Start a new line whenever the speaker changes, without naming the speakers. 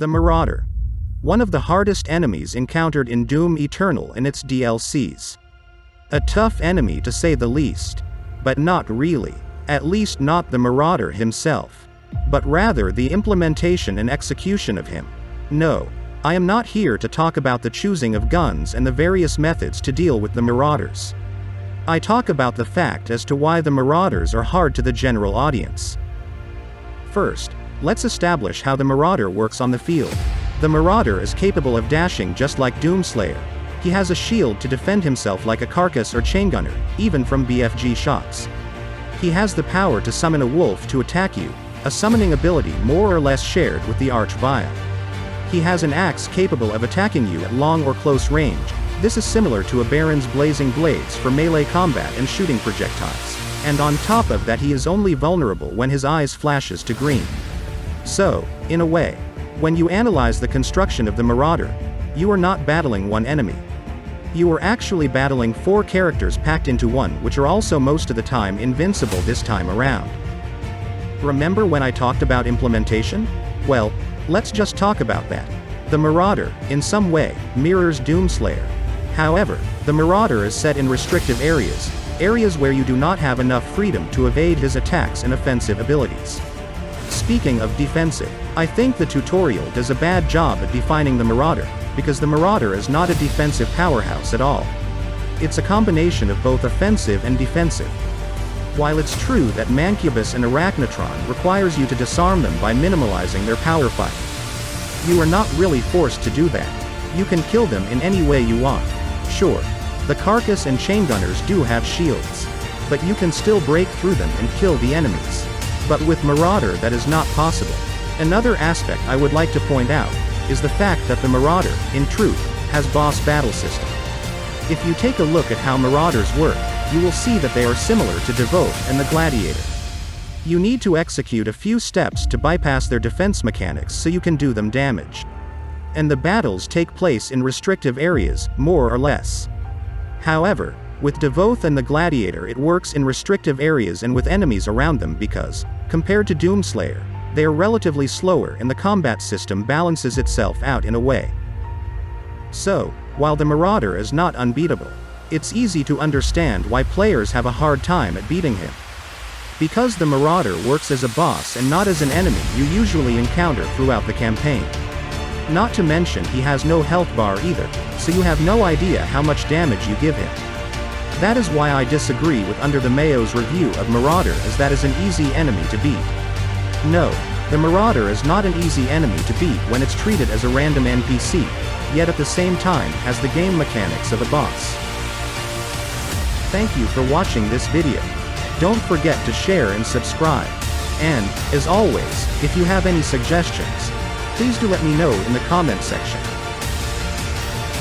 The Marauder. One of the hardest enemies encountered in Doom Eternal and its DLCs. A tough enemy to say the least. But not really. At least not the Marauder himself. But rather the implementation and execution of him. No. I am not here to talk about the choosing of guns and the various methods to deal with the Marauders. I talk about the fact as to why the Marauders are hard to the general audience. First, let's establish how the Marauder works on the field. The Marauder is capable of dashing just like Doomslayer. He has a shield to defend himself like a Carcass or Chaingunner, even from BFG shots. He has the power to summon a wolf to attack you, a summoning ability more or less shared with the Archvile. He has an axe capable of attacking you at long or close range. This is similar to a Baron's blazing blades for melee combat and shooting projectiles. And on top of that, he is only vulnerable when his eyes flashes to green. So, in a way, when you analyze the construction of the Marauder, you are not battling one enemy. You are actually battling 4 characters packed into one, which are also most of the time invincible this time around. Remember when I talked about implementation? Well, let's just talk about that. The Marauder, in some way, mirrors Doomslayer. However, the Marauder is set in restrictive areas, areas where you do not have enough freedom to evade his attacks and offensive abilities. Speaking of defensive, I think the tutorial does a bad job at defining the Marauder, because the Marauder is not a defensive powerhouse at all. It's a combination of both offensive and defensive. While it's true that Mancubus and Arachnotron requires you to disarm them by minimalizing their power fight, you are not really forced to do that. You can kill them in any way you want. Sure, the Carcass and Chaingunners do have shields, but you can still break through them and kill the enemies. But with Marauder that is not possible. Another aspect I would like to point out is the fact that the Marauder, in truth, has boss battle system. If you take a look at how Marauders work, you will see that they are similar to Devote and the Gladiator. You need to execute a few steps to bypass their defense mechanics so you can do them damage. And the battles take place in restrictive areas, more or less. However, with Devoth and the Gladiator it works in restrictive areas and with enemies around them because, compared to Doomslayer, they are relatively slower and the combat system balances itself out in a way. So, while the Marauder is not unbeatable, it's easy to understand why players have a hard time at beating him. Because the Marauder works as a boss and not as an enemy you usually encounter throughout the campaign. Not to mention he has no health bar either, so you have no idea how much damage you give him. That is why I disagree with Under the Mayo's review of Marauder as that is an easy enemy to beat. No, the Marauder is not an easy enemy to beat when it's treated as a random NPC, yet at the same time has the game mechanics of a boss. Thank you for watching this video. Don't forget to share and subscribe. And, as always, if you have any suggestions, please do let me know in the comment section.